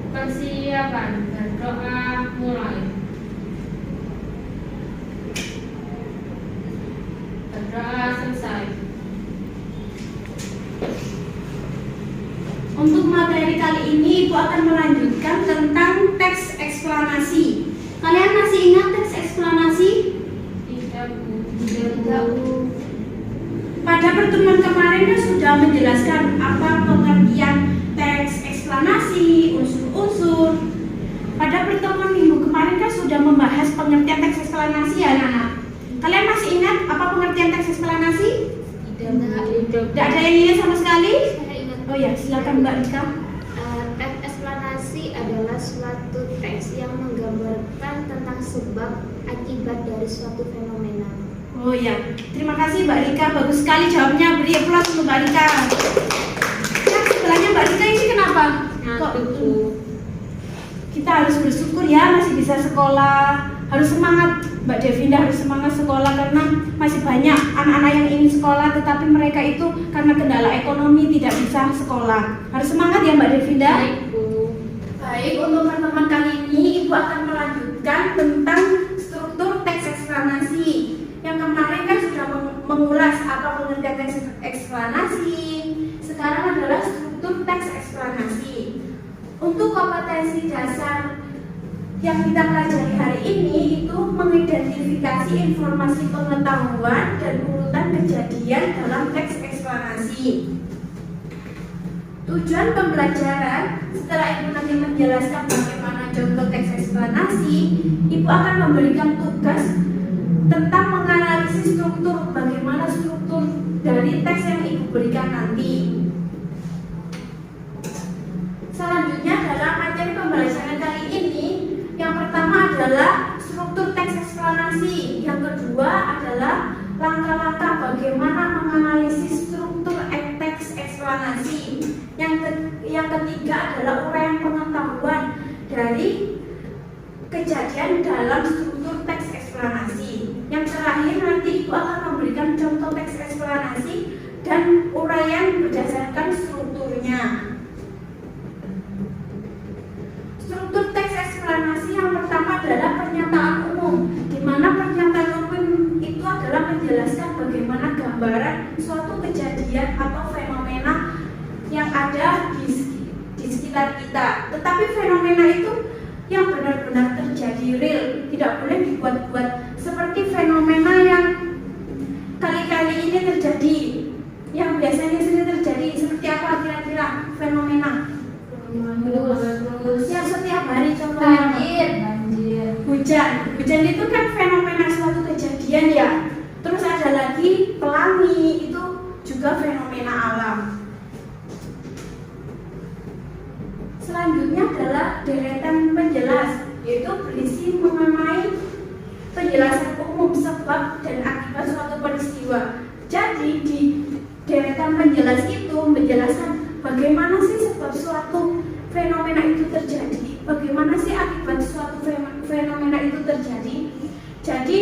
Persiapan berdoa mulai. Berdoa selesai. Untuk materi kali ini Ibu akan melanjutkan tentang teks eksplanasi. Kalian masih ingat teks eksplanasi? Tidak, Bu. Pada pertemuan kemarin kan sudah menjelaskan apa pengertian teks eksplanasi, unsur-unsur. Pada pertemuan minggu kemarin kan sudah membahas pengertian teks eksplanasi ya anak-anak. Kalian masih ingat apa pengertian teks eksplanasi? Tidak ada yang ingat sama sekali? Saya ingat. Oh ya, silakan Mbak Rika. Teks eksplanasi adalah suatu teks yang menggambarkan tentang sebab akibat dari suatu fenomena. Oh ya, terima kasih Mbak Rika. Bagus sekali jawabnya. Beri aplaus untuk Mbak Rika. Yang sebelahnya Mbak Rika ini kenapa? Kok kita harus bersyukur ya masih bisa sekolah. Harus semangat Mbak Devinda, harus semangat sekolah karena masih banyak anak-anak yang ingin sekolah tetapi mereka itu karena kendala ekonomi tidak bisa sekolah. Harus semangat ya Mbak Devinda. Baik, Bu. Baik, untuk pertemuan kali ini Ibu akan melanjutkan tentang struktur teks eksplanasi. Yang kemarin kan sudah mengulas apa pengertian teks eksplanasi. Sekarang adalah struktur teks eksplanasi. Untuk kompetensi dasar yang kita pelajari hari ini itu mengidentifikasi informasi pengetahuan dan urutan kejadian dalam teks eksplanasi. Tujuan pembelajaran, setelah Ibu nanti menjelaskan bagaimana contoh teks eksplanasi, Ibu akan memberikan tugas tentang menganalisis struktur, bagaimana struktur dari teks yang Ibu berikan nanti. Selanjutnya dalam materi pembelajaran kali ini, yang pertama adalah struktur teks eksplanasi, yang kedua adalah langkah-langkah bagaimana menganalisis struktur teks eksplanasi, yang ketiga adalah uraian pengetahuan dari kejadian dalam struktur teks eksplanasi. Yang terakhir nanti Ibu akan memberikan contoh teks eksplanasi dan uraian berdasarkan strukturnya. Struktur teks eksplanasi yang pertama adalah pernyataan umum, di mana pernyataan umum itu adalah menjelaskan bagaimana gambaran suatu kejadian atau fenomena yang ada di sekitar kita. Tetapi fenomena itu yang benar-benar terjadi real, tidak boleh dibuat-buat. Seperti fenomena yang kali-kali ini terjadi, yang biasanya sering terjadi, seperti apa kira-kira fenomena? Yang setiap hari contohnya hujan itu kan fenomena suatu kejadian ya. Terus ada lagi pelangi, itu juga fenomena alam. Selanjutnya adalah deretan penjelas, yaitu berisi mengenai penjelasan umum sebab dan akibat suatu peristiwa. Jadi di deretan penjelas itu menjelaskan bagaimana sih sebab suatu fenomena itu terjadi, bagaimana sih akibat suatu fenomena itu terjadi. Jadi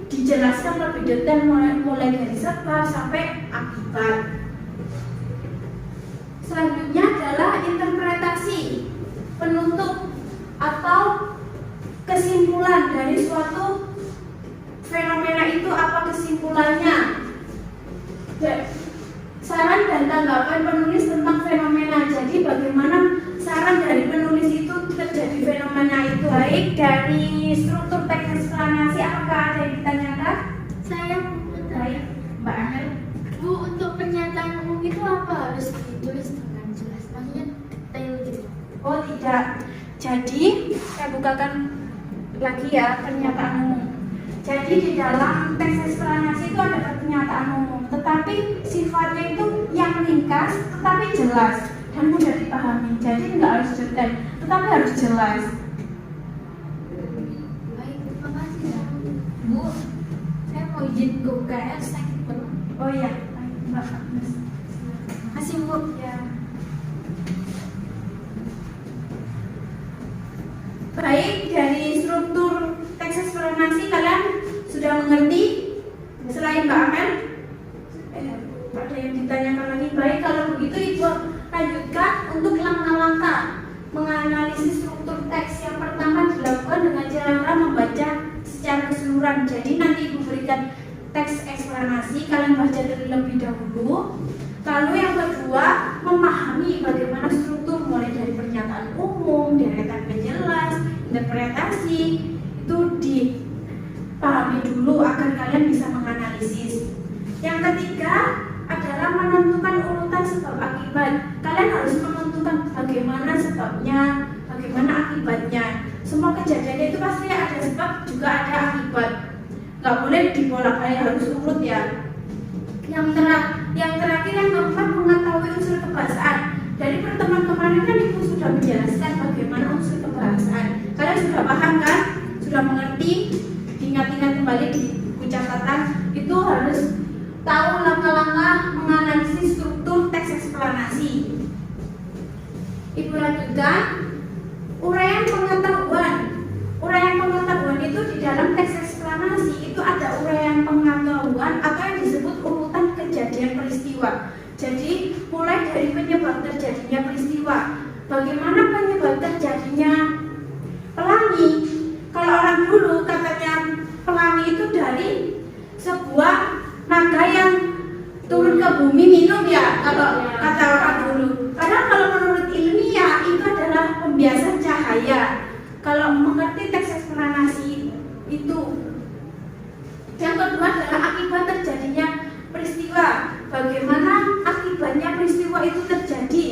dijelaskan lebih detail mulai dari sebab sampai akibat. Selanjutnya adalah interpretasi, penutup atau kesimpulan dari suatu fenomena itu, apa kesimpulannya. Saran dan tanggapan penulis tentang fenomena. Jadi bagaimana saran dari penulis itu terjadi fenomena itu. Baik, dari struktur teks eksplanasi apakah ada yang ditanyakan? Saya Baik, Mbak Amel. Bu, untuk pernyataan umum itu apa harus ditulis dengan jelas? Maksudnya detail gitu. Oh tidak. Jadi saya bukakan lagi ya pernyataan umum. Jadi di dalam teks eksplanasi itu ada pernyataan umum, tetapi sifatnya itu yang ringkas tetapi jelas dan mudah dipahami. Jadi nggak harus detail, tetapi harus jelas. Baik, terima kasih ya. Bu, saya mau izin ke UKS sakit perut. Oh iya, baik, Mbak Agnes. Kasih Bu. Ya. Baik, dari struktur teks eksplanasi kalian sudah mengerti? Selain Mbak Amel, ada yang ditanyakan lagi. Baik, kalau begitu Ibu lanjutkan untuk langkah-langkah menganalisis menganalisis struktur teks. Yang pertama dilakukan dengan cara membaca secara keseluruhan. Jadi nanti Ibu berikan teks eksplanasi, kalian baca terlebih dahulu. Lalu yang kedua, memahami bagaimana struktur mulai dari pernyataan umum, deretan penjelas, interpretasi, itu dipahami dulu agar kalian bisa menganalisis. Yang ketiga adalah menentukan urutan sebab akibat. Kalian harus menentukan bagaimana sebabnya, bagaimana akibatnya. Semua kejadian itu pasti ada sebab juga ada akibat. Gak boleh dibolak-balik, harus urut ya. Yang terakhir yang keempat, mengetahui unsur kebahasaan. Dari pertemuan kemarin kan Ibu sudah menjelaskan bagaimana unsur kebahasaan. Kalian sudah paham kan? Sudah mengerti? Ingat-ingat kembali di buku catatan. Itu harus tahu langkah-langkah menganalisis struktur teks eksplanasi. Ibu lanjutkan. Uraian pengetahuan. Uraian pengetahuan itu di dalam teks eksplanasi itu ada uraian pengetahuan atau yang disebut urutan kejadian peristiwa. Jadi mulai dari penyebab terjadinya peristiwa, bagaimana penyebab terjadinya pelangi. Kalau orang dulu katanya pelangi itu dari sebuah naga yang turun ke bumi minum ya, kalau kata orang dulu. Karena kalau menurut ilmiah itu adalah pembiasan cahaya. Kalau mengerti teks eksplanasi itu. Yang kedua adalah akibat terjadinya peristiwa. Bagaimana akibatnya peristiwa itu terjadi.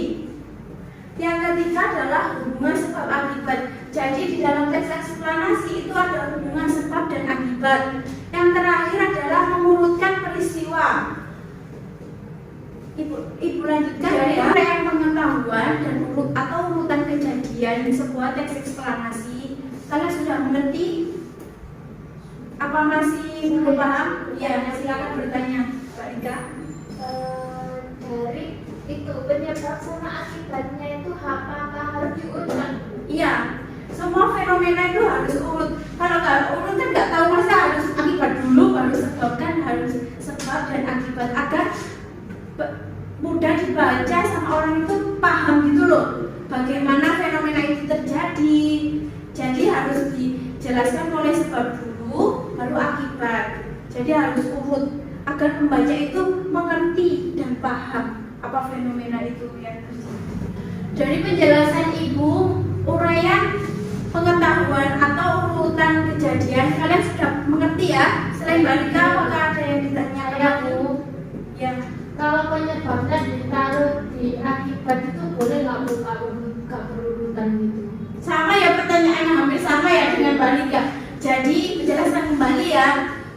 Yang ketiga adalah hubungan sebab akibat. Jadi di dalam teks eksplanasi itu ada hubungan sebab dan akibat. Yang terakhir adalah mengurutkan peristiwa. Ibu lanjutkan dari uraian pengetahuan dan atau urutan kejadian sebuah teks eksplanasi. Kalian sudah mengerti? Apa masih belum paham? Ya, silakan bertanya, Mbak Rika. Dari itu penyebab sama akibatnya itu apakah harus diurutkan? Iya, semua fenomena itu harus urut. Kalau nggak urut kan nggak tahu, masa harus akibat dulu baru sebab, kan harus sebab dan akibat agar mudah dibaca sama orang itu paham gitu loh bagaimana fenomena itu terjadi. Jadi harus dijelaskan mulai sebab dulu baru akibat. Jadi harus urut agar pembaca itu mengerti dan paham apa fenomena itu yang terjadi. Dari penjelasan Ibu, uraian pengetahuan atau urutan kejadian kalian sudah mengerti ya? Selain Mbak Rika, apakah ada yang ditanyakan? Ya, Bu. Ya. Kalau penyebabnya ditaruh di akibat itu boleh nggak berurutan gitu? Sama ya, pertanyaannya hampir sama ya dengan Mbak Rika. Jadi penjelasan kembali ya,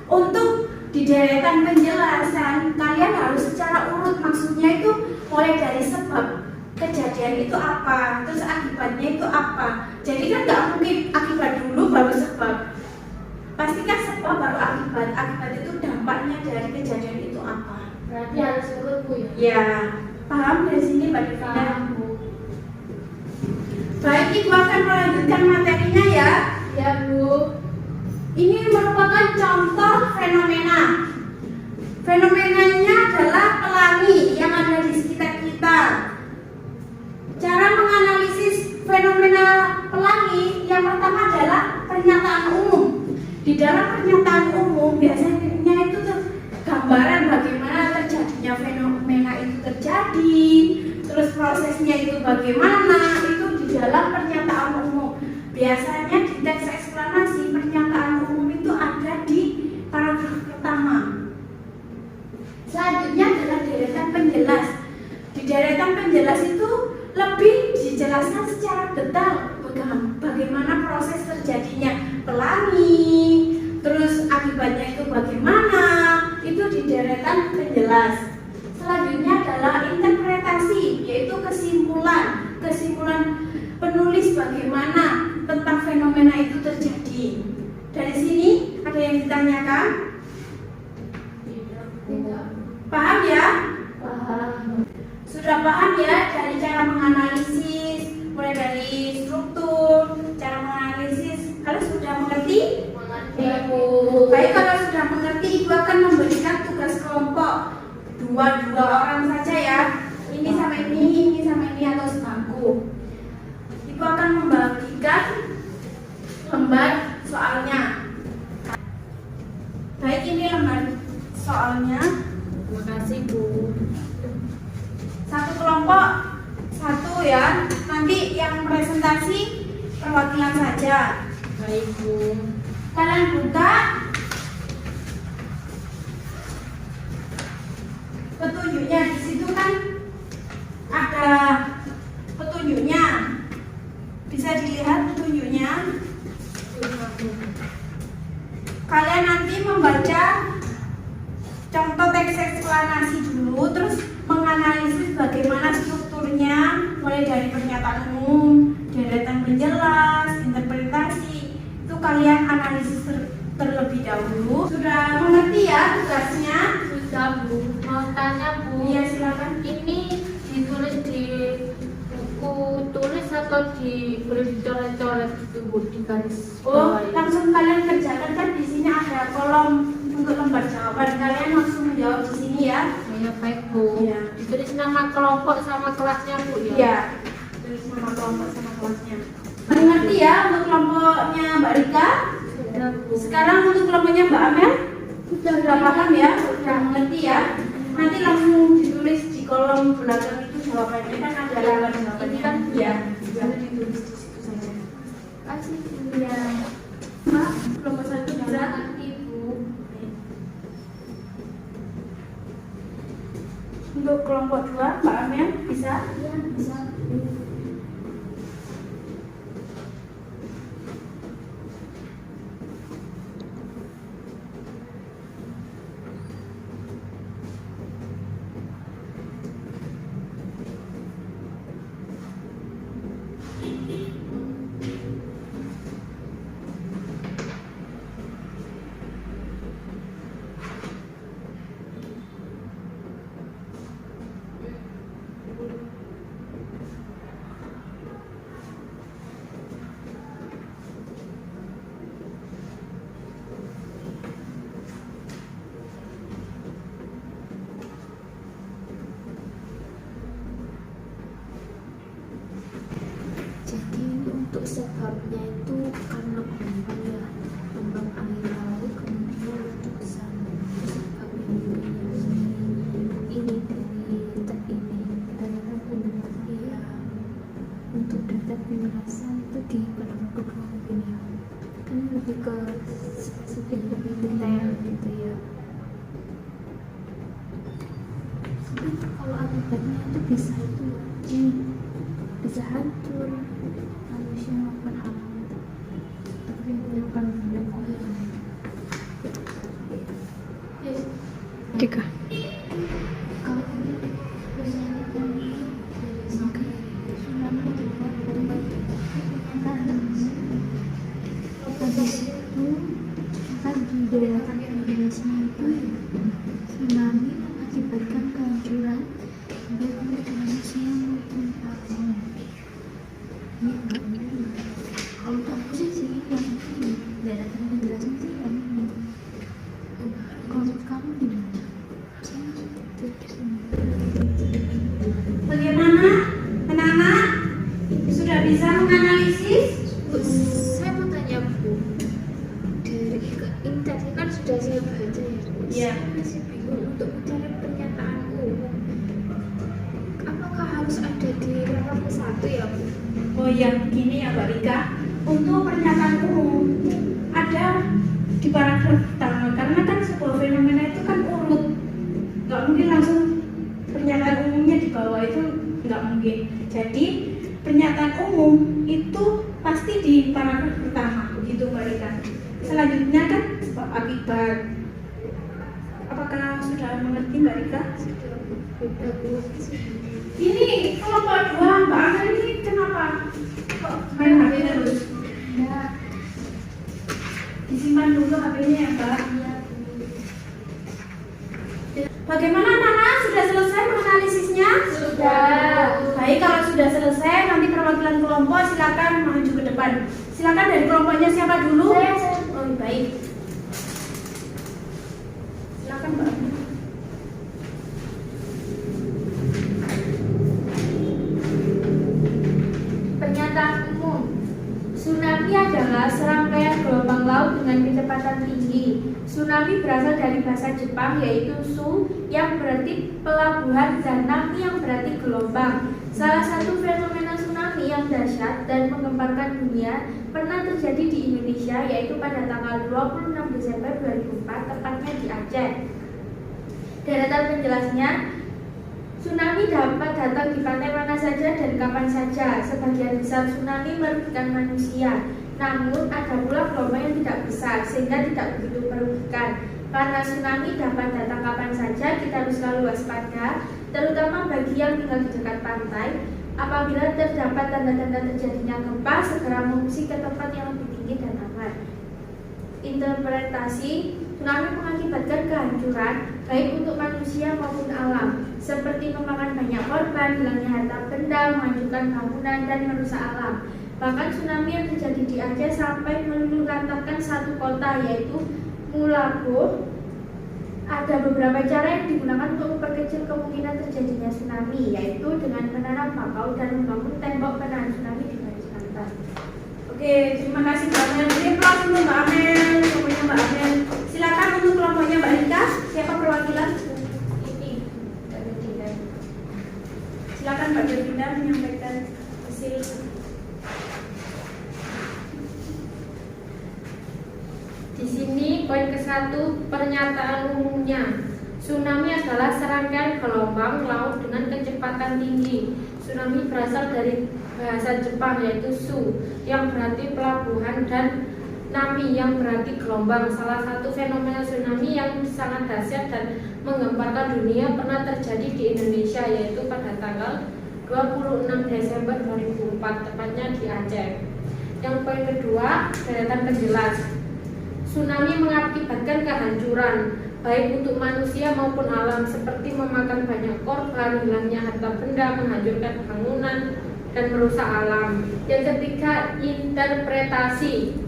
untuk di deretan penjelasan kalian harus secara urut. Maksudnya itu mulai dari sebab kejadian itu apa, terus akibatnya itu apa. Jadi kan nggak mungkin akibat dulu baru sebab. Pasti kan sebab baru akibat. Akibat itu dampaknya dari kejadian itu apa. Berarti harus urut, Bu ya? Ya, paham dari sini Mbak Rika? Paham, Bu. Baik, Ibu akan melanjutkan materinya ya. Ya, Bu. Ini merupakan contoh fenomena. Fenomenanya adalah pelangi yang ada di sekitar kita. Cara menganalisis fenomena pelangi yang pertama adalah pernyataan umum. Di dalam pernyataan umum biasanya itu gambaran bagaimana terjadinya fenomena itu terjadi, terus prosesnya itu bagaimana, itu di dalam pernyataan umum. Biasanya di teks eksplanasi pernyataan umum itu ada di paragraf pertama. Selanjutnya adalah deretan penjelas. Di deretan penjelas itu lebih dijelaskan secara detail bagaimana proses terjadinya pelangi, terus akibatnya itu bagaimana, itu di deretan penjelas. Selanjutnya adalah interpretasi, yaitu kesimpulan penulis bagaimana tentang fenomena itu terjadi. Dari sini ada yang ditanyakan? Tidak. Paham ya? Paham. Sudah paham ya dari cara menganalisis, mulai dari struktur, cara menganalisis. Kalian sudah mengerti? Mengerti, Bu. Baik, kalau sudah mengerti, Ibu akan memberikan tugas kelompok dua orang saja ya. Ini sama ini atau sebangku. Ibu akan lembar soalnya. Baik, ini lembar soalnya. Terima kasih Bu. Satu kelompok satu ya. Nanti yang presentasi perwakilan saja. Baik Bu. Kalian buka petunjuknya. Di situ kan ada petunjuknya. Bisa dilihat petunjuknya. Kalian nanti membaca contoh teks eksplanasi dulu, terus menganalisis bagaimana strukturnya, mulai dari pernyataan umum, deretan penjelas, interpretasi. Itu kalian analisis terlebih dahulu. Sudah mengerti ya tugasnya? Sudah Bu. Mau tanya Bu. Iya, silakan. Ini ditulis di buku tulis atau boleh dicoret-coret itu Bu, di garis Oh, bawah ini? langsung kalian kerjakan, kan di sini ada kolom untuk lembar jawaban. Kalian langsung menjawab di sini ya. Oh, ya baik Bu. Iya. Ditulis nama kelompok sama kelasnya Bu ya? Iya. Tulis nama kelompok sama kelasnya. Mengerti ya untuk kelompoknya Mbak Rika? Sudah Bu. Sekarang untuk kelompoknya Mbak Amel? Sudah paham ya? Sudah mengerti ya? Nanti langsung ditulis di kolom belakang itu jawabannya, kan ada lembar jawabannya kan? Iya. Lalu ditulis di situ saja. Kasih Bu. Iya. Mbak, kelompok satu bisa? Nanti Bu. Untuk kelompok 2, Mbak Amel bisa? Iya, bisa. Jadi untuk sebabnya itu karena gelombang ya, gelombang air laut kemudian itu ke sana. Sebab yang ini dari tab ini ternyata benar ya. Untuk data penjelasan itu di pada kedua mungkin ya, kan lebih ke lebih detail gitu ya. Tapi kalau akibatnya itu bisa bisa hancur manusia maupun alam, tapi bukan Tiga. kalau ini misalnya tsunami habis itu kan di daerah Indonesia itu tsunami mengakibatkan kehancuran baik untuk manusia maupun alam. Iya nggak? Kalau aku sih yang ini daratan penjelasan sih yang ini. Kalau kamu di mana? Saya di sini. Bagaimana anak-anak? Sudah bisa menganalisis? Bu, saya mau tanya Bu, dari ini tadi kan sudah saya baca ya. Iya. Saya masih bingung untuk mencari pernyataan umum. Apakah harus ada di level 1 ya Bu? Oh iya, begini ya Mbak Rika. Untuk pernyataan umum ada di paragraf pertama, karena kan sebuah fenomena itu kan urut, nggak mungkin langsung pernyataan umumnya di bawah, itu nggak mungkin. Jadi pernyataan umum itu pasti di paragraf pertama, begitu Mbak Rika. Selanjutnya kan sebab akibat. Apakah sudah mengerti Mbak Rika? Sudah Bu. Ini kelompok 2 Mbak Amel ini kenapa kok main HP terus? Ya, Disimpan dulu HP-nya ya Mbak. Bagaimana anak-anak? Sudah selesai menganalisisnya? Sudah. Baik, kalau sudah selesai nanti perwakilan kelompok silakan maju ke depan. Silakan dari kelompoknya siapa dulu? Saya. Oh baik. Silakan Mbak. Pernyataan umum. Tsunami adalah serangkaian gelombang laut dengan kecepatan tinggi. Tsunami berasal dari bahasa Jepang yaitu su yang berarti pelabuhan dan nami yang berarti gelombang. Salah satu fenomena tsunami yang dahsyat dan menggemparkan dunia pernah terjadi di Indonesia yaitu pada tanggal 26 Desember 2004 tepatnya di Aceh. Deretan penjelasnya, tsunami dapat datang di pantai mana saja dan kapan saja. Sebagian besar tsunami merugikan manusia. Namun ada pula gelombang yang tidak besar sehingga tidak begitu merugikan. Karena tsunami dapat datang kapan saja, kita harus selalu waspada, terutama bagi yang tinggal di dekat pantai. Apabila terdapat tanda-tanda terjadinya gempa, segera mengungsi ke tempat yang lebih tinggi dan aman. Interpretasi, tsunami mengakibatkan kehancuran baik untuk manusia maupun alam, seperti memakan banyak korban, hilangnya harta benda, menghancurkan bangunan, dan merusak alam. Bahkan tsunami yang terjadi di Aceh sampai meluluh-lantakkan satu kota yaitu Mulabo. Ada beberapa cara yang digunakan untuk memperkecil kemungkinan terjadinya tsunami, yaitu dengan menanam bakau dan membangun tembok penahan tsunami di garis pantai. Oke, terima kasih Mbak Amel. Ini kelas untuk Mbak Amel, kelompoknya Mbak Amel. Silakan untuk kelompoknya Mbak Rika. Siapa perwakilan? Ini dari Dinda. Silakan Mbak Dinda menyampaikan hasil. Di sini poin ke-1 pernyataan umumnya. Tsunami adalah serangkaian gelombang laut dengan kecepatan tinggi. Tsunami berasal dari bahasa Jepang yaitu su yang berarti pelabuhan dan nami yang berarti gelombang. Salah satu fenomena tsunami yang sangat dahsyat dan menggemparkan dunia pernah terjadi di Indonesia yaitu pada tanggal 26 Desember 2004 tepatnya di Aceh. Yang poin kedua, deretan penjelas. Tsunami mengakibatkan kehancuran baik untuk manusia maupun alam seperti memakan banyak korban, hilangnya harta benda, menghancurkan bangunan, dan merusak alam. Yang ketiga, interpretasi.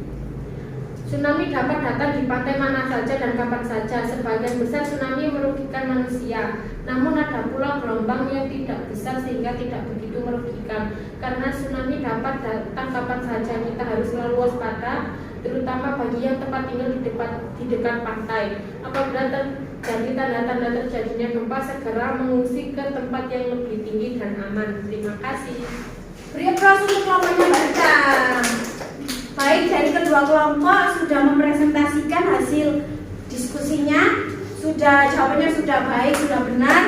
Tsunami dapat datang di pantai mana saja dan kapan saja. Sebagian besar tsunami merugikan manusia. Namun ada pula gelombang yang tidak besar sehingga tidak begitu merugikan. Karena tsunami dapat datang kapan saja, kita harus selalu waspada, terutama bagi yang tempat tinggal di dekat pantai. Apabila terjadi tanda-tanda terjadinya gempa, segera mengungsi ke tempat yang lebih tinggi dan aman. Terima kasih. Beri aplaus untuk kelompoknya Mbak Rika. Baik, dari kedua kelompok sudah mempresentasikan hasil diskusinya, jawabannya sudah baik, sudah benar.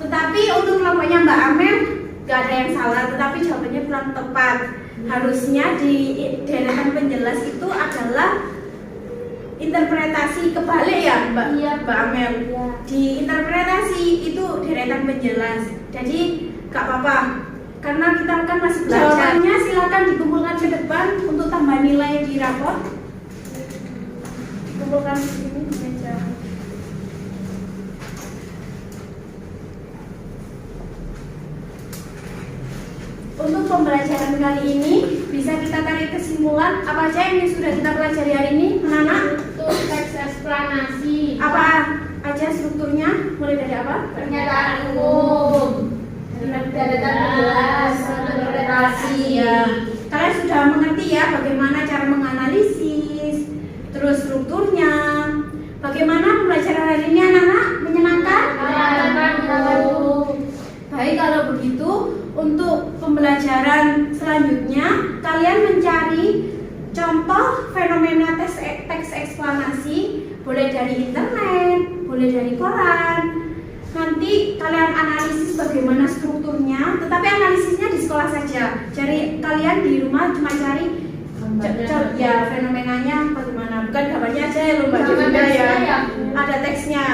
Tetapi untuk kelompoknya Mbak Amel gak ada yang salah, tetapi jawabannya kurang tepat. Harusnya di deretan penjelas itu adalah interpretasi kebalik ya Mbak, Iya, Mbak Amel. Iya. Di interpretasi itu deretan penjelas. Jadi gak apa-apa, karena kita kan masih belajar. Jawabannya silakan dikumpulkan ke depan untuk tambah nilai di rapor. Dikumpulkan di sini di meja. Untuk pembelajaran kali ini bisa kita tarik kesimpulan apa aja yang sudah kita pelajari hari ini, anak-anak? Untuk teks eksplanasi. Apa aja strukturnya? Mulai dari apa? Pernyataan umum, deretan penjelas, interpretasi. Ya, kalian sudah mengerti ya bagaimana cara menganalisis, terus strukturnya. Bagaimana pembelajaran hari ini anak-anak? Menyenangkan? Baik, kalau begitu untuk pembelajaran selanjutnya kalian mencari contoh fenomena teks eksplanasi, boleh dari internet, boleh dari koran. Nanti kalian analisis bagaimana strukturnya, tetapi analisisnya di sekolah saja. Jadi kalian di rumah cuma cari ya fenomenanya bagaimana, bukan gambarnya aja ya Mbak Jovina ya. Ada teksnya.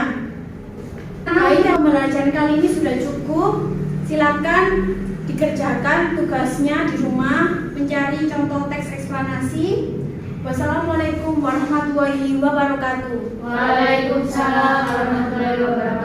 Baik, pembelajaran kali ini sudah cukup. Silakan dikerjakan tugasnya di rumah, mencari contoh teks eksplanasi. Wassalamualaikum warahmatullahi wabarakatuh. Waalaikumsalam warahmatullahi wabarakatuh.